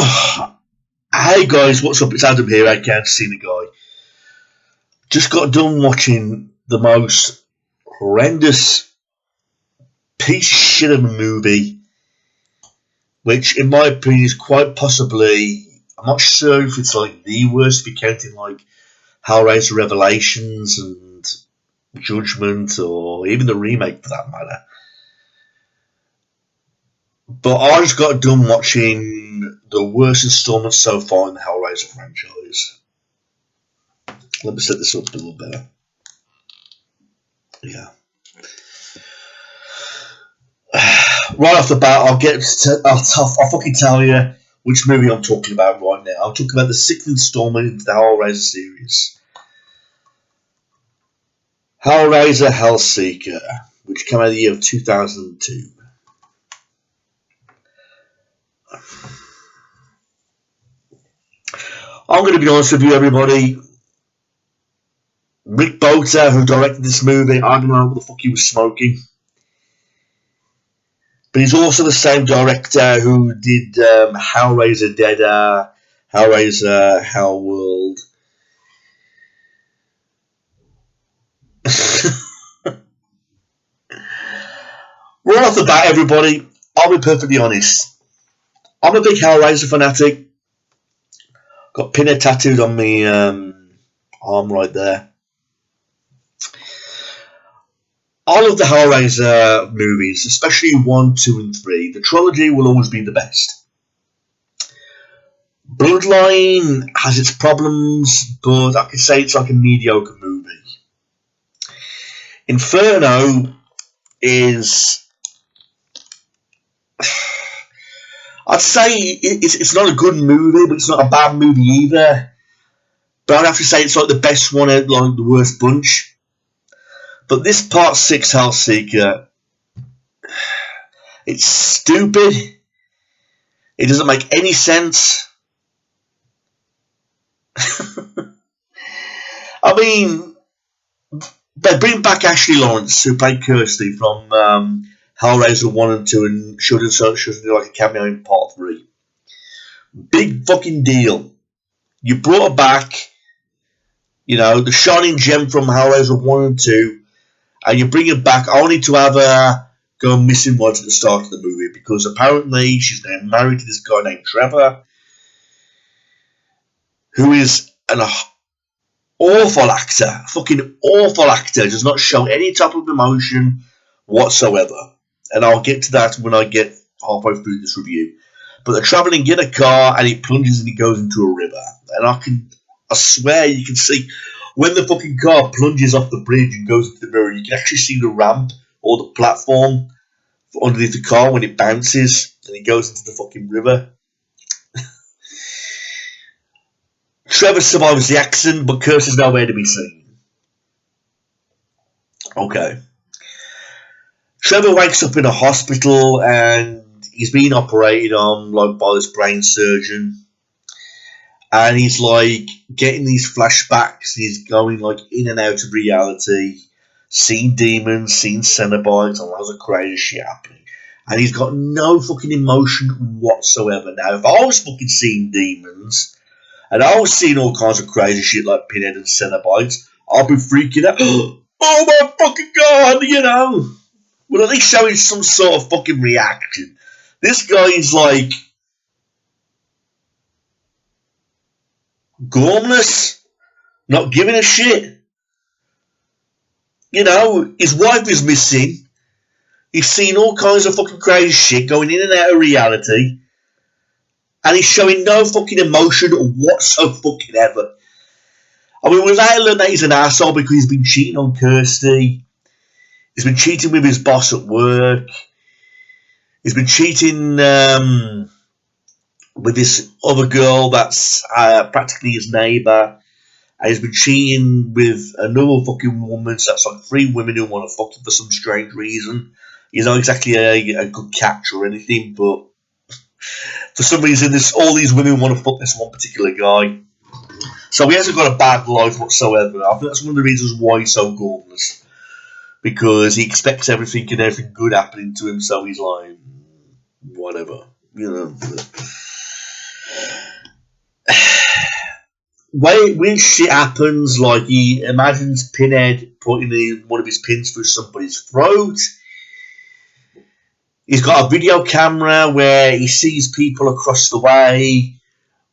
Oh, hey guys, what's up? It's Adam here. I can't see the guy. Just got done watching the most horrendous piece of shit of a movie, which, in my opinion, is quite possibly. I'm not sure if it's like the worst, if you're counting like Hellraiser Revelations and Judgment, or even the remake for that matter. But I just got done watching the worst installment so far in the Hellraiser franchise. Let me set this up a little better. Yeah. Right off the bat, I'll fucking tell you which movie I'm talking about right now. I'm talking about the sixth installment into the Hellraiser series. Hellraiser Hellseeker, which came out in the year of 2002. I'm going to be honest with you, everybody. Rick Bota, who directed this movie, I don't know what the fuck he was smoking. But he's also the same director who did Hellraiser Dead, Hellraiser Hellworld. Right off the bat, everybody, I'll be perfectly honest. I'm a big Hellraiser fanatic. Got Pinhead tattooed on my arm right there. All of the Hellraiser movies, especially 1, 2, and 3, the trilogy will always be the best. Bloodline has its problems, but I could say it's like a mediocre movie. Inferno is... I'd say it's not a good movie, but it's not a bad movie either. But I'd have to say it's like the best one out like the worst bunch. But this Part 6 Hellseeker, it's stupid. It doesn't make any sense. I mean, they bring back Ashley Lawrence, who played Kirsty from Hellraiser 1 and 2, and should do like a cameo in Part 3. Big fucking deal. You brought her back, you know, the shining gem from Hellraiser 1 and 2, and you bring her back only to have her go missing right at the start of the movie, because apparently she's now married to this guy named Trevor, who is an awful actor, fucking awful actor, does not show any type of emotion whatsoever. And I'll get to that when I get halfway through this review. But they're travelling in a car and it plunges and it goes into a river. And I swear you can see when the fucking car plunges off the bridge and goes into the river, you can actually see the ramp or the platform underneath the car when it bounces and it goes into the fucking river. Trevor survives the accident, but Kirsty's nowhere to be seen. Okay. Trevor wakes up in a hospital and he's being operated on like by this brain surgeon. And he's like getting these flashbacks. He's going like in and out of reality, seeing demons, seeing Cenobites, and lots of crazy shit happening. And he's got no fucking emotion whatsoever. Now, if I was fucking seeing demons, and I was seeing all kinds of crazy shit like Pinhead and Cenobites, I'd be freaking out. Oh my fucking god, you know. But at least showing some sort of fucking reaction. This guy is like gormless, not giving a shit. You know, his wife is missing. He's seen all kinds of fucking crazy shit going in and out of reality. And he's showing no fucking emotion whatsoever. I mean, we've now learned that he's an asshole because he's been cheating on Kirsty. He's been cheating with his boss at work. He's been cheating with this other girl that's practically his neighbour. And he's been cheating with another fucking woman. So that's like 3 women who want to fuck him for some strange reason. He's not exactly a good catch or anything, but for some reason, all these women want to fuck this one particular guy. So he hasn't got a bad life whatsoever. I think that's one of the reasons why he's so gormless. Because he expects everything and everything good happening to him, so he's like, whatever, you know. when shit happens, like he imagines Pinhead putting one of his pins through somebody's throat. He's got a video camera where he sees people across the way.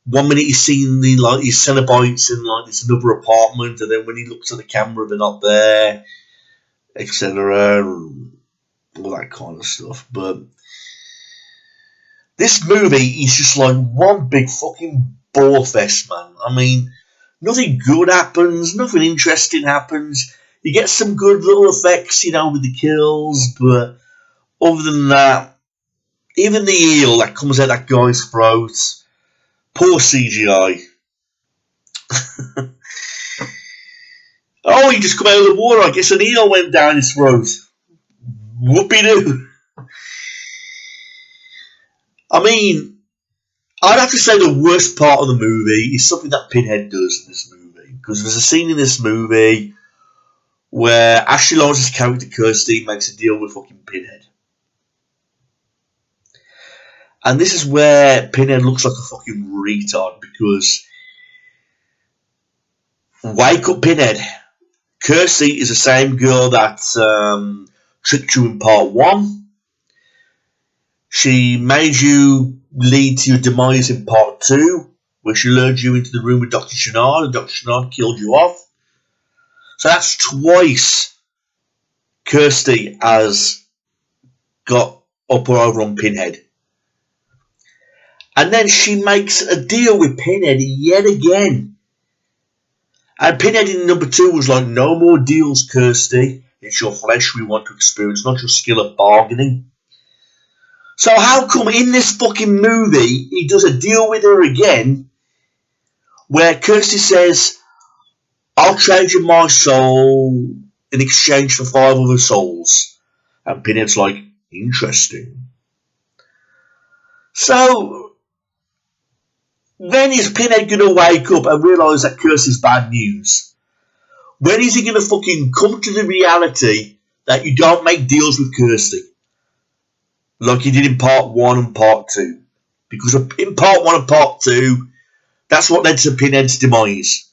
One minute he's seeing his Cenobites in this another apartment, and then when he looks at the camera, they're not there, etc. All that kind of stuff. But this movie is just like one big fucking bore fest, man. I mean, nothing good happens, nothing interesting happens. You get some good little effects, with the kills, but other than that, even the eel that comes out that guy's throat, poor CGI. Oh, he just come out of the water. I guess an eel went down his throat. Whoopie-doo. I mean, I'd have to say the worst part of the movie is something that Pinhead does in this movie. Because there's a scene in this movie where Ashley Lawrence's character Kirsty makes a deal with fucking Pinhead. And this is where Pinhead looks like a fucking retard because wake up, Pinhead. Kirsty is the same girl that tricked you in part 1. She made you lead to your demise in part 2, where she lured you into the room with Dr. Chenard, and Dr. Chenard killed you off. So that's twice Kirsty has got up or over on Pinhead. And then she makes a deal with Pinhead yet again. And Pinhead in number 2 was like, no more deals, Kirsty. It's your flesh we want to experience, not your skill at bargaining. So how come in this fucking movie he does a deal with her again where Kirsty says, I'll trade you my soul in exchange for 5 other souls? And Pinhead's like, interesting. So when is Pinhead going to wake up and realise that Kirsty's bad news? When is he going to fucking come to the reality that you don't make deals with Kirsty? Like he did in part 1 and part 2. Because in part 1 and part 2, that's what led to Pinhead's demise.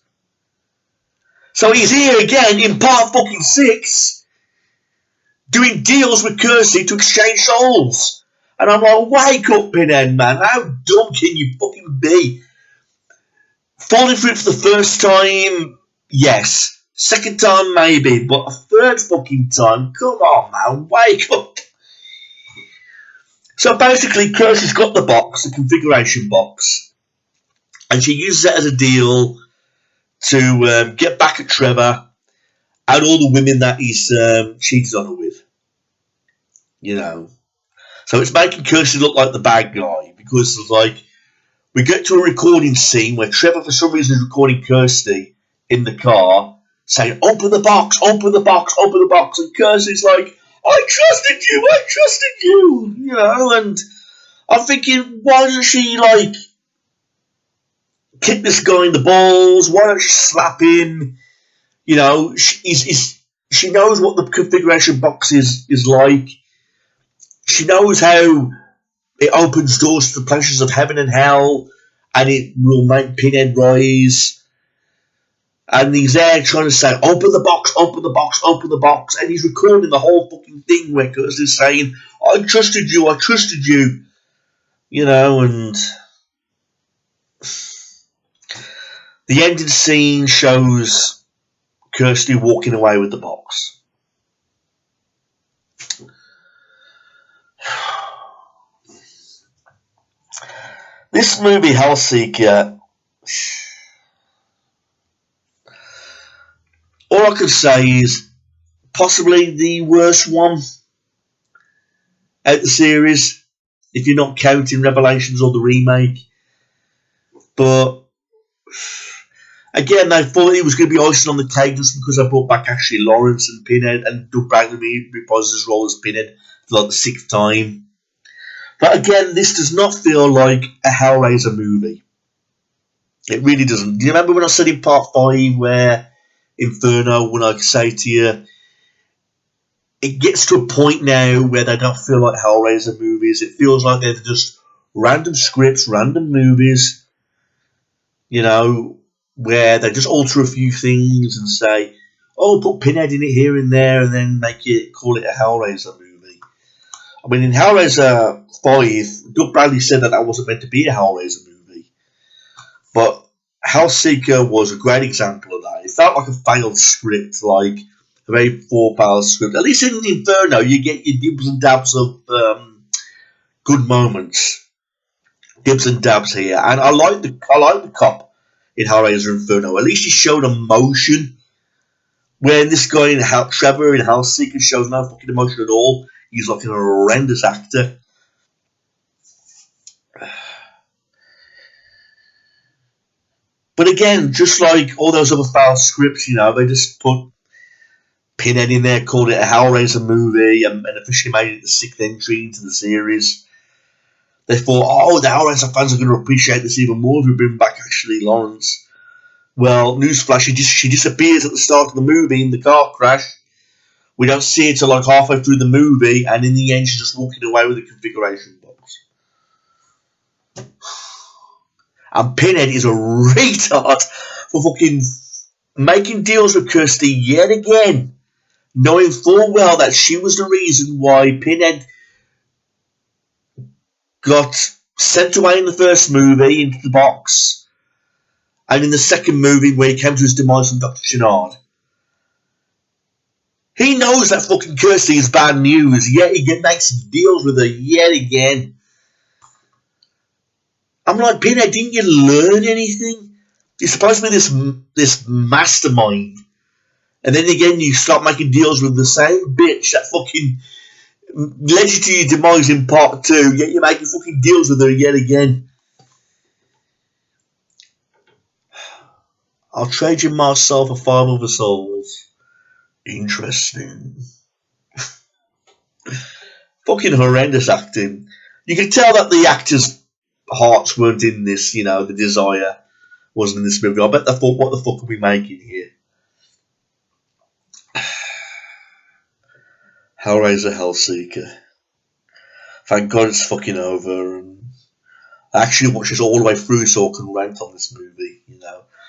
So he's here again in part fucking 6, doing deals with Kirsty to exchange souls. And I'm like, wake up, Pinhead, man. How dumb can you fucking be? Falling for it for the first time, yes. Second time, maybe. But a third fucking time, come on, man. Wake up. So basically, Kirsty's got the box, the configuration box. And she uses it as a deal to get back at Trevor and all the women that he's cheated on her with. So it's making Kirsty look like the bad guy because it's like we get to a recording scene where Trevor for some reason is recording Kirsty in the car saying, open the box, open the box, open the box. And Kirsty's like, I trusted you, and I'm thinking, why doesn't she kick this guy in the balls? Why don't she slap him? She knows what the configuration box is like. She knows how it opens doors to the pleasures of heaven and hell, and it will make Pinhead rise. And he's there trying to say, open the box, open the box, open the box. And he's recording the whole fucking thing where Kirsty's saying, I trusted you, and the ending scene shows Kirsty walking away with the box. This movie, Hellseeker, all I can say is possibly the worst one out the series, if you're not counting Revelations or the remake. But again, they thought it was going to be icing on the cake just because I brought back Ashley Lawrence and Pinhead and Doug Bradley reprised his role as Pinhead for the 6th time. But again, this does not feel like a Hellraiser movie. It really doesn't. Do you remember when I said in part 5 where Inferno, when I say to you, it gets to a point now where they don't feel like Hellraiser movies. It feels like they're just random scripts, random movies. where they just alter a few things and say, "Oh, put Pinhead in it here and there," and then call it a Hellraiser movie. I mean, in Hellraiser 5, Doug Bradley said that wasn't meant to be a Hellraiser movie, but Hellseeker was a great example of that. It felt like a failed script, like a very four-barrel script. At least in Inferno, you get your dibs and dabs of good moments, dibs and dabs here, and I like the cop in Hellraiser Inferno. At least he showed emotion. When this guy Trevor in Hellseeker shows no fucking emotion at all, he's like an horrendous actor. But again, just like all those other foul scripts, they just put Pinhead in there, called it a Hellraiser movie, and officially made it the 6th entry into the series. They thought, oh, the Hellraiser fans are going to appreciate this even more if we bring back Ashley Lawrence. Well, newsflash, she disappears at the start of the movie in the car crash. We don't see it till like halfway through the movie, and in the end, she's just walking away with a configuration box. And Pinhead is a retard for fucking making deals with Kirsty yet again, knowing full well that she was the reason why Pinhead got sent away in the first movie into the box, and in the second movie where he came to his demise from Dr. Chenard. He knows that fucking Kirsty is bad news, yet he makes deals with her yet again. I'm like, Pinhead, didn't you learn anything? You're supposed to be this mastermind. And then again, you start making deals with the same bitch that fucking led you to your demise in part 2, yet you're making fucking deals with her yet again. I'll trade you my soul for 5 other souls. Interesting. Fucking horrendous acting. You can tell that the actors' hearts weren't in this, the desire wasn't in this movie. I bet they thought, what the fuck are we making here? Hellraiser Hellseeker. Thank God it's fucking over. And I actually watched this all the way through so I can rant on this movie,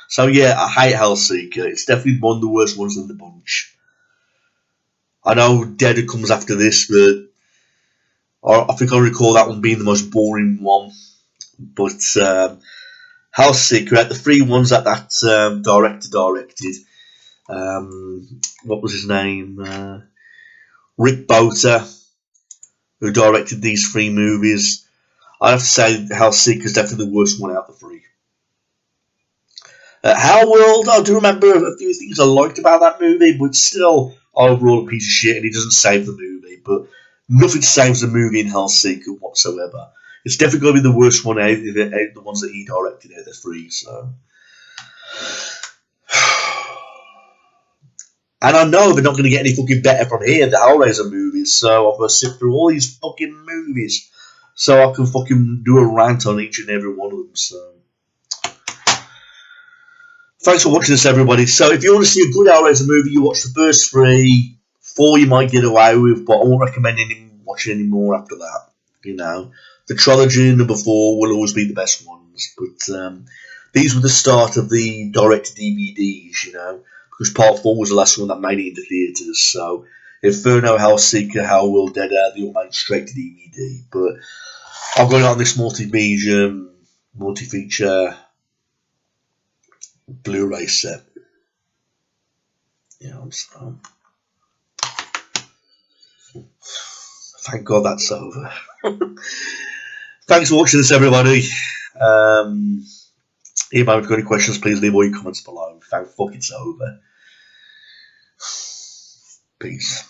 So yeah, I hate Hellseeker. It's definitely one of the worst ones in the bunch. I know Dead comes after this, but I think I recall that one being the most boring one. But Hellseeker, at the 3 ones that director directed. What was his name? Rick Bota, who directed these 3 movies. I have to say Hellseeker is definitely the worst one out of the 3. Hellworld, I do remember a few things I liked about that movie, but still overall a piece of shit, and it doesn't save the movie. But nothing saves the movie in Hellseeker whatsoever. It's definitely going to be the worst one out of the ones that he directed out of the 3. So. And I know they're not going to get any fucking better from here, the Hellraiser movies, so I've got to sit through all these fucking movies so I can fucking do a rant on each and every one of them, so. Thanks for watching this, everybody. So if you want to see a good Hellraiser movie, you watch the first 3. 4 you might get away with, but I won't recommend watching any more after that, The trilogy and number 4 will always be the best ones, but these were the start of the direct-to-DVDs, because part 4 was the last one that made it into theatres. So Inferno, Hellseeker, Hellworld, Dead Air, they all made straight to DVD. But I've got it on this multi-medium, multi-feature Blu-ray set. So thank God that's over. Thanks for watching this, everybody. If you've got any questions, please leave all your comments below. Thank fuck it's over. Peace.